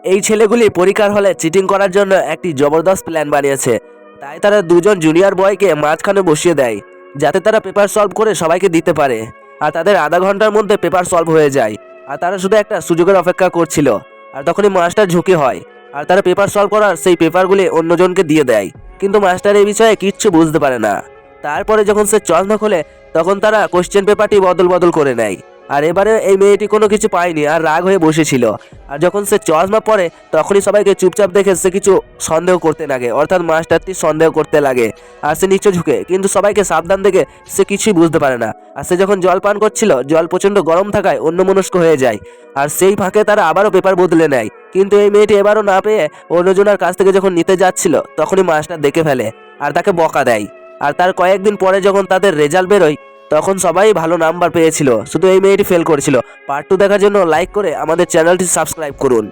এই ছেলেগুলি পরীক্ষার হলে চিটিং করার জন্য একটি জবরদস্ত প্ল্যান বানিয়েছে। তাই তারা দুজন জুনিয়র বয়কে মাঝখানে বসিয়ে দেয়, যাতে তারা পেপার সলভ করে সবাইকে দিতে পারে। আর তাদের আধা ঘন্টার মধ্যে পেপার সলভ হয়ে যায়। আর তারা শুধু একটা সুযোগের অপেক্ষা করছিল। আর তখনই মাস্টার ঝুঁকি হয়, আর তারা পেপার সলভ করার সেই পেপারগুলি অন্যজনকে দিয়ে দেয়। কিন্তু মাস্টার এই বিষয়ে কিচ্ছু বুঝতে পারে না। তারপরে যখন সে চশমা খোলে, তখন তারা কোশ্চেন পেপারটি বদল বদল করে নেয়। আর এবারে এই মেয়েটি কোনো কিছু পায়নি আর রাগ হয়ে বসেছিল। আর যখন সে চশমা পরে, তখনই সবাইকে চুপচাপ দেখে সে কিছু সন্দেহ করতে লাগে, অর্থাৎ মাস্টারটি সন্দেহ করতে লাগে। আর সে নিচে ঝুঁকে, কিন্তু সবাইকে সাবধান দেখে সে কিছুই বুঝতে পারে না। আর সে যখন জল পান করছিল, জল প্রচণ্ড গরম থাকায় অন্যমনস্ক হয়ে যায়। আর সেই ফাঁকে তারা আবারও পেপার বদলে নেয়। কিন্তু এই মেয়েটি এবারও না পেয়ে অন্যজনের কাছ থেকে যখন নিতে যাচ্ছিল, তখনই মাস্টার দেখে ফেলে আর তাকে বকা দেয়। আর তার কয়েকদিন পরে যখন তাদের রেজাল্ট বেরোয়, তখন সবাই ভালো নাম্বার পেয়েছিল, শুধু এই মেয়েটি ফেল করেছিল। পার্ট 2 দেখার জন্য লাইক করে আমাদের চ্যানেলটি সাবস্ক্রাইব করুন।